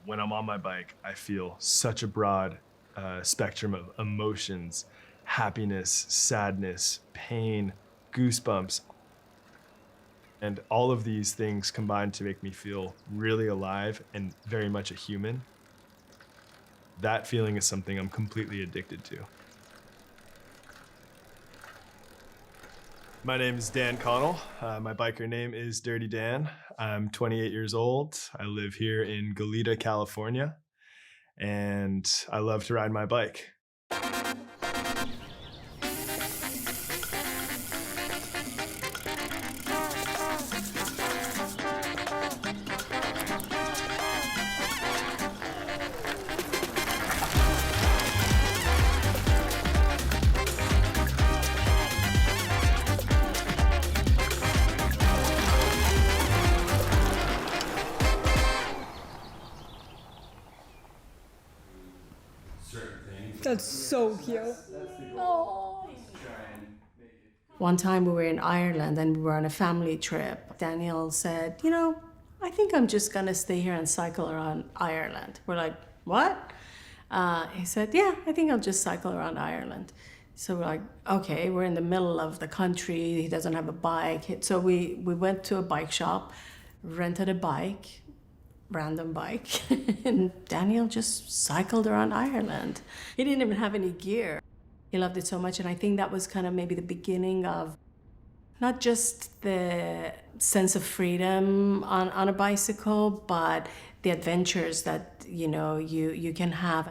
When I'm on my bike, I feel such a broad spectrum of emotions, happiness, sadness, pain, goosebumps. And all of these things combine to make me feel really alive and very much a human. That feeling is something I'm completely addicted to. My name is Dan Connell. My biker name is Dirty Dan. I'm 28 years old. I live here in Goleta, California, and I love to ride my bike. That's so cute. Oh. One time we were in Ireland and we were on a family trip. Daniel said, you know, I think I'm just gonna stay here and cycle around Ireland. We're like, what? He said, yeah, I think I'll just cycle around Ireland. So we're like, okay, we're in the middle of the country. He doesn't have a bike. So we went to a bike shop, rented a bike, random bike, and Daniel just cycled around Ireland. He didn't even have any gear. He loved it so much, and I think that was kind of maybe the beginning of not just the sense of freedom on a bicycle, but the adventures that, you know, you can have.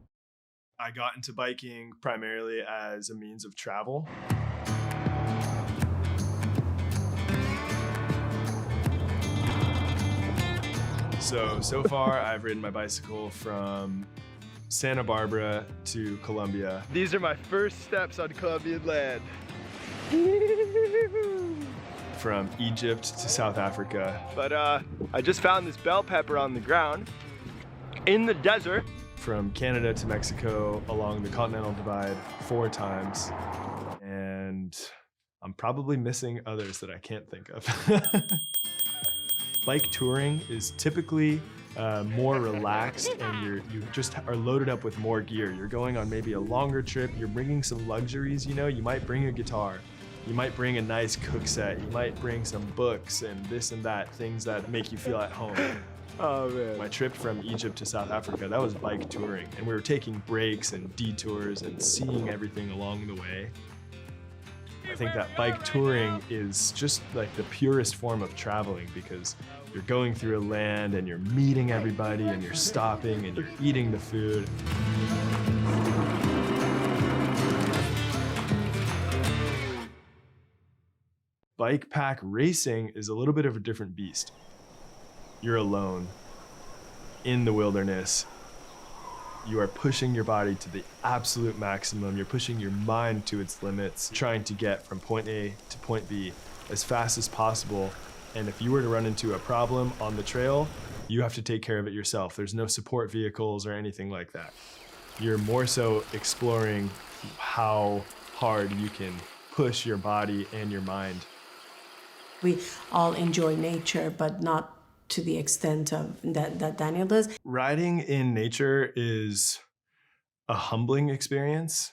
I got into biking primarily as a means of travel. So far, I've ridden my bicycle from Santa Barbara to Colombia. These are my first steps on Colombian land. From Egypt to South Africa. But I just found this bell pepper on the ground in the desert. From Canada to Mexico along the Continental Divide 4 times. And I'm probably missing others that I can't think of. Bike touring is typically more relaxed, and you just are loaded up with more gear. You're going on maybe a longer trip, you're bringing some luxuries, you know, you might bring a guitar, you might bring a nice cook set, you might bring some books and this and that, things that make you feel at home. Oh man. My trip from Egypt to South Africa, that was bike touring, and we were taking breaks and detours and seeing everything along the way. I think that bike touring is just like the purest form of traveling, because you're going through a land and you're meeting everybody and you're stopping and you're eating the food. Bike pack racing is a little bit of a different beast. You're alone in the wilderness. You are pushing your body to the absolute maximum. You're pushing your mind to its limits, trying to get from point A to point B as fast as possible. And if you were to run into a problem on the trail, you have to take care of it yourself. There's no support vehicles or anything like that. You're more so exploring how hard you can push your body and your mind. We all enjoy nature, but not to the extent of that Daniel does. Riding in nature is a humbling experience.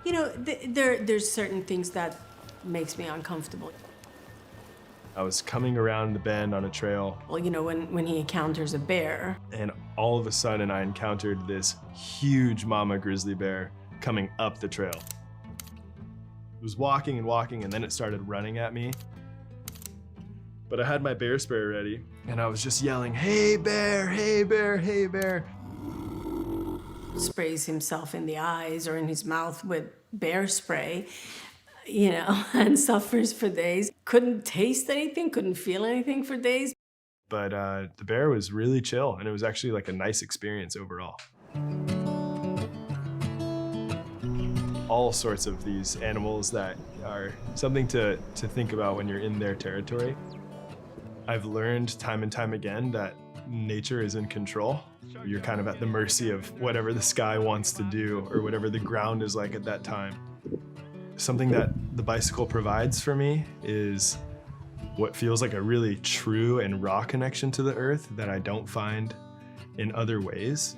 You know, there's certain things that makes me uncomfortable. I was coming around the bend on a trail. Well, you know, when he encounters a bear. And all of a sudden I encountered this huge mama grizzly bear coming up the trail. It was walking and walking, and then it started running at me. But I had my bear spray ready, and I was just yelling, "Hey bear, hey bear, hey bear." Sprays himself in the eyes or in his mouth with bear spray, you know, and suffers for days. Couldn't taste anything, couldn't feel anything for days. But the bear was really chill, and it was actually like a nice experience overall. All sorts of these animals that are something to think about when you're in their territory. I've learned time and time again that nature is in control. You're kind of at the mercy of whatever the sky wants to do or whatever the ground is like at that time. Something that the bicycle provides for me is what feels like a really true and raw connection to the earth that I don't find in other ways.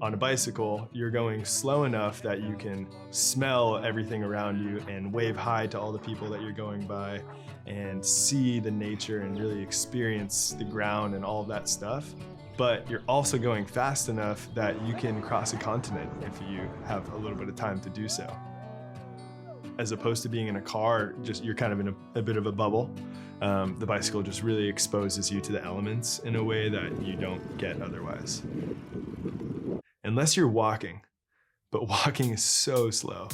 On a bicycle, you're going slow enough that you can smell everything around you and wave hi to all the people that you're going by and see the nature and really experience the ground and all of that stuff. But you're also going fast enough that you can cross a continent if you have a little bit of time to do so. As opposed to being in a car, just you're kind of in a bit of a bubble. The bicycle just really exposes you to the elements in a way that you don't get otherwise. Unless you're walking, but walking is so slow.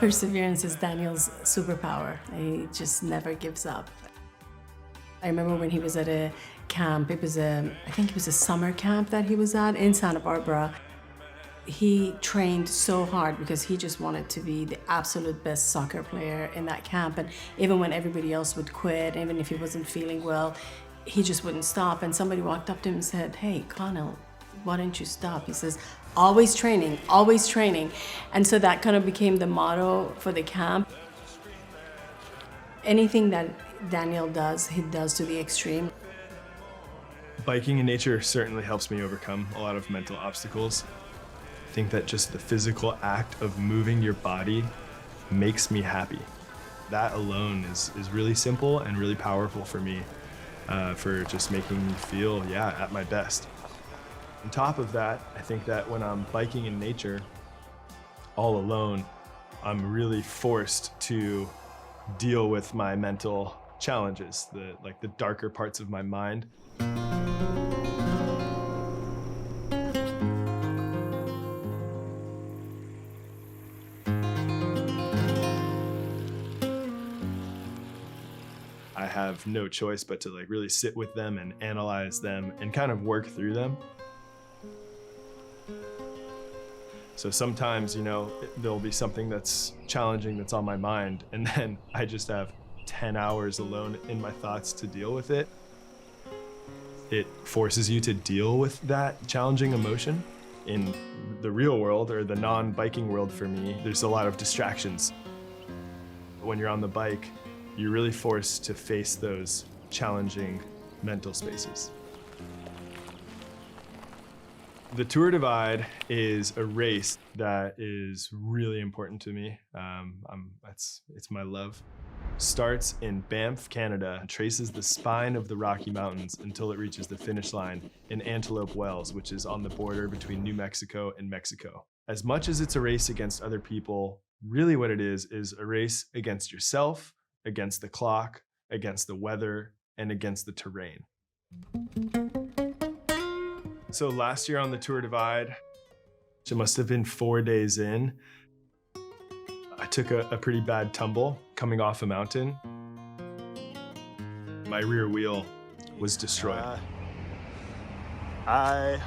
Perseverance is Daniel's superpower. He just never gives up. I remember when he was at a camp, I think it was a summer camp that he was at in Santa Barbara. He trained so hard because he just wanted to be the absolute best soccer player in that camp. And even when everybody else would quit, even if he wasn't feeling well, he just wouldn't stop. And somebody walked up to him and said, "Hey, Connell, why don't you stop?" He says, always training, always training. And so that kind of became the motto for the camp. Anything that Daniel does, he does to the extreme. Biking in nature certainly helps me overcome a lot of mental obstacles. I think that just the physical act of moving your body makes me happy. That alone is really simple and really powerful for me, for just making me feel, at my best. On top of that, I think that when I'm biking in nature, all alone, I'm really forced to deal with my mental challenges, the darker parts of my mind. I have no choice but to really sit with them and analyze them and kind of work through them. So sometimes, there'll be something that's challenging that's on my mind, and then I just have 10 hours alone in my thoughts to deal with it. It forces you to deal with that challenging emotion. In the real world, or the non-biking world for me, there's a lot of distractions. When you're on the bike, you're really forced to face those challenging mental spaces. The Tour Divide is a race that is really important to me. It's my love. Starts in Banff, Canada, and traces the spine of the Rocky Mountains until it reaches the finish line in Antelope Wells, which is on the border between New Mexico and Mexico. As much as it's a race against other people, really what it is a race against yourself, against the clock, against the weather, and against the terrain. So last year on the Tour Divide, it must have been 4 days in, I took a pretty bad tumble coming off a mountain. My rear wheel was destroyed. I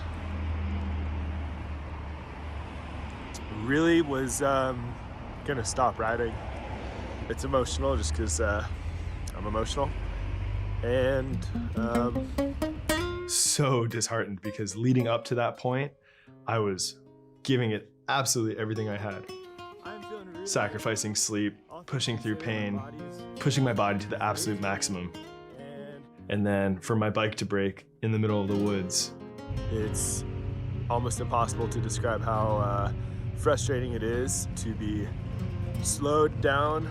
really was gonna stop riding. It's emotional just because I'm emotional. And so disheartened because leading up to that point, I was giving it absolutely everything I had. Sacrificing sleep, pushing through pain, pushing my body to the absolute maximum. And then for my bike to break in the middle of the woods. It's almost impossible to describe how frustrating it is to be slowed down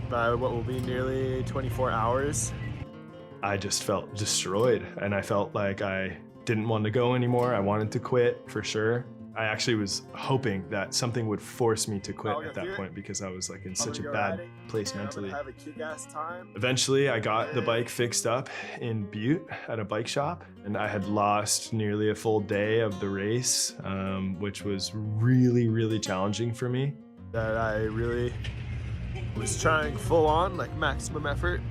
by what will be nearly 24 hours. I just felt destroyed, and I felt like I didn't want to go anymore. I wanted to quit for sure. I actually was hoping that something would force me to quit at that point because I was like in such a bad place mentally. Eventually, I got the bike fixed up in Butte at a bike shop, and I had lost nearly a full day of the race, which was really, really challenging for me. That I really was trying full on, like maximum effort.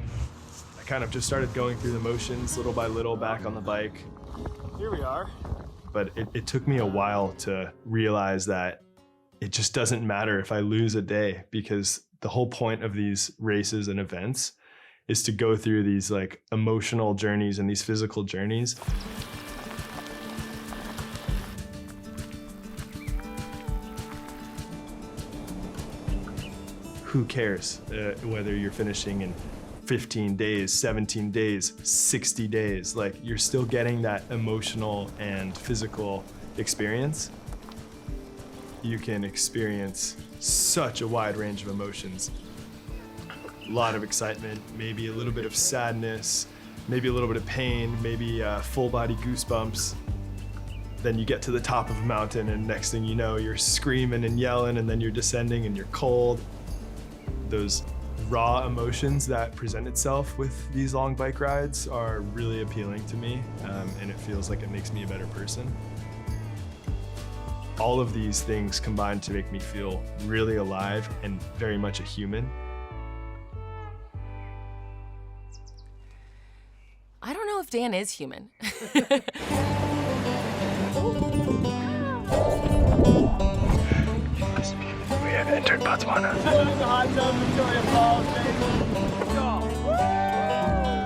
I kind of just started going through the motions little by little back on the bike. Here we are. But it took me a while to realize that it just doesn't matter if I lose a day, because the whole point of these races and events is to go through these like emotional journeys and these physical journeys. Who cares whether you're finishing in 15 days, 17 days, 60 days, like you're still getting that emotional and physical experience. You can experience such a wide range of emotions. A lot of excitement, maybe a little bit of sadness, maybe a little bit of pain, maybe full body goosebumps. Then you get to the top of a mountain and next thing you know, you're screaming and yelling, and then you're descending and you're cold. Those raw emotions that present itself with these long bike rides are really appealing to me, and it feels like it makes me a better person. All of these things combine to make me feel really alive and very much a human. I don't know if Dan is human. We have entered Botswana.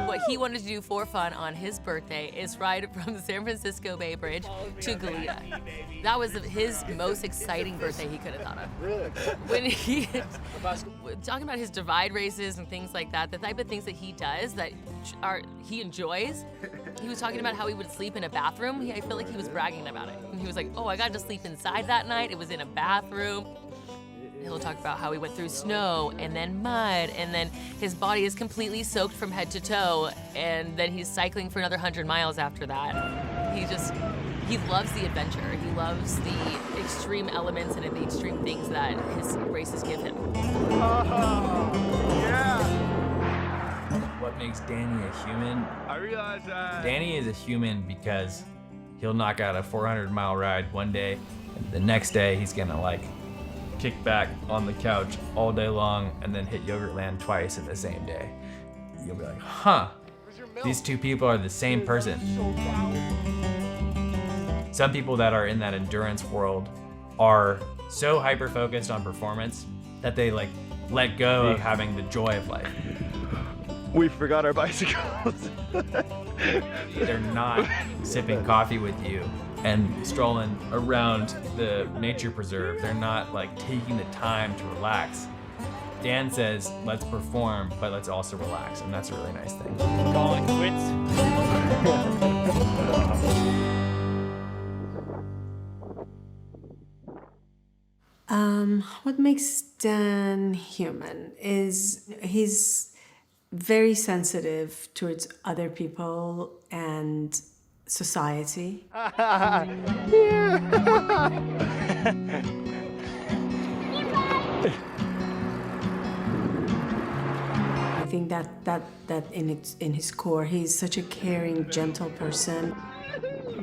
What he wanted to do for fun on his birthday is ride from the San Francisco Bay Bridge to Goleta. That was his most exciting birthday he could have thought of. Really? When he, talking about his divide races and things like that, the type of things that he does that he enjoys. He was talking about how he would sleep in a bathroom. I feel like he was bragging about it. And he was like, oh, I got to sleep inside that night. It was in a bathroom. He'll talk about how he went through snow and then mud, and then his body is completely soaked from head to toe, and then he's cycling for another 100 miles after that. He loves the adventure. He loves the extreme elements and the extreme things that his races give him. Yeah! What makes Danny a human? I realize that. Danny is a human because he'll knock out a 400-mile ride one day, and the next day he's gonna like kick back on the couch all day long and then hit Yogurtland twice in the same day. You'll be like, huh, these two people are the same person. Some people that are in that endurance world are so hyper-focused on performance that they like let go of having the joy of life. We forgot our bicycles. They're not sipping coffee with you and strolling around the nature preserve. They're not like taking the time to relax. Dan says, let's perform, but let's also relax, and that's a really nice thing. Call it quits. What makes Dan human is he's very sensitive towards other people and society. I think that in his core, he's such a caring, gentle person.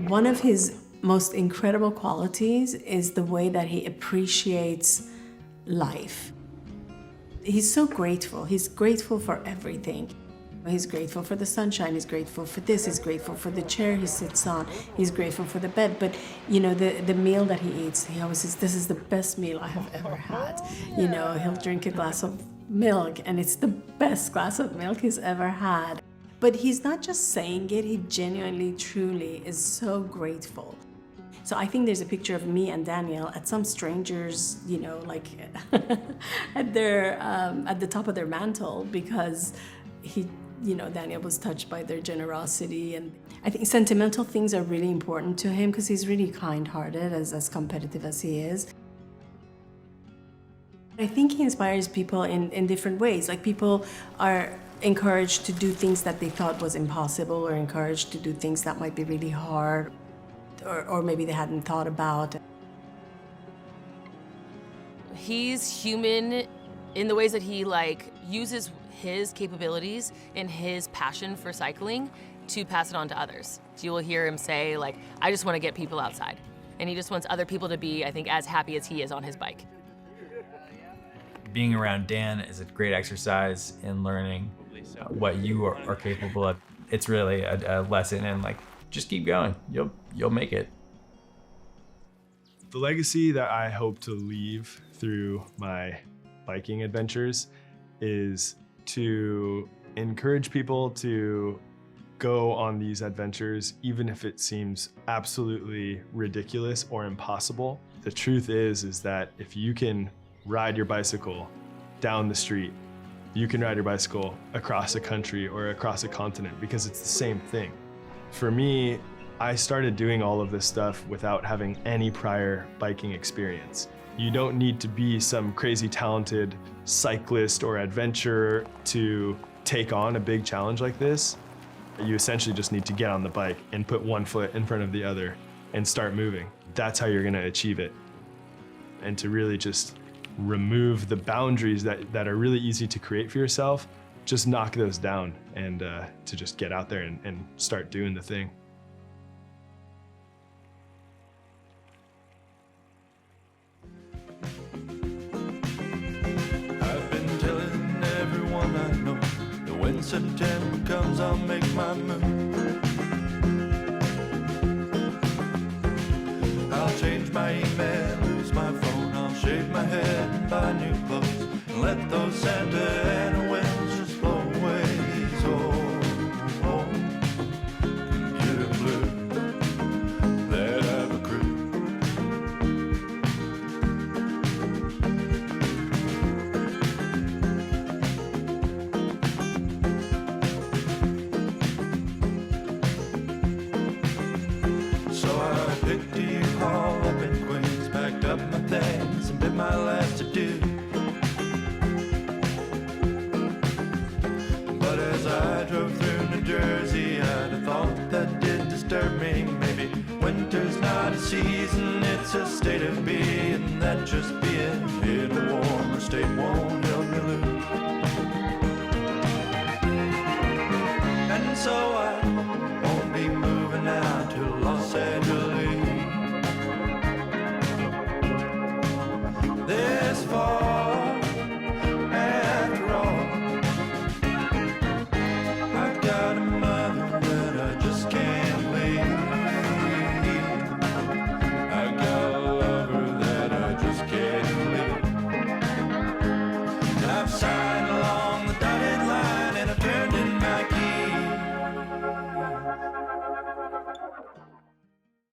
One of his most incredible qualities is the way that he appreciates life. He's so grateful. He's grateful for everything. He's grateful for the sunshine, he's grateful for this, he's grateful for the chair he sits on, he's grateful for the bed. But, you know, the meal that he eats, he always says, this is the best meal I have ever had. You know, he'll drink a glass of milk and it's the best glass of milk he's ever had. But he's not just saying it, he genuinely, truly is so grateful. So I think there's a picture of me and Daniel at some strangers, you know, like at the top of their mantle, because Daniel was touched by their generosity. And I think sentimental things are really important to him because he's really kind-hearted, as competitive as he is. I think he inspires people in different ways. Like, people are encouraged to do things that they thought was impossible, or encouraged to do things that might be really hard, or maybe they hadn't thought about. He's human in the ways that he uses his capabilities and his passion for cycling to pass it on to others. So you will hear him say, I just want to get people outside. And he just wants other people to be, I think, as happy as he is on his bike. being around Dan is a great exercise in learning what you are capable of. It's really a lesson in like, just keep going. You'll make it. The legacy that I hope to leave through my biking adventures is to encourage people to go on these adventures, even if it seems absolutely ridiculous or impossible. The truth is that if you can ride your bicycle down the street, you can ride your bicycle across a country or across a continent, because it's the same thing. For me, I started doing all of this stuff without having any prior biking experience. You don't need to be some crazy talented cyclist or adventurer to take on a big challenge like this. You essentially just need to get on the bike and put one foot in front of the other and start moving. That's how you're gonna achieve it. And to really just remove the boundaries that are really easy to create for yourself, just knock those down and to just get out there and start doing the thing. I've been telling everyone I know that when September comes, I'll make my move. I'll change my email, lose my phone, I'll shave my head and buy new clothes, and let those Santa Ana winds just blow away these old computer blues that I've accrued. So I picked a U-Haul up in Queens, packed up my things and bit my last to do. But as I drove through New Jersey, I'd have thought that did disturb me. Maybe winter's not a season, it's a state of being. That just being in a warmer state won't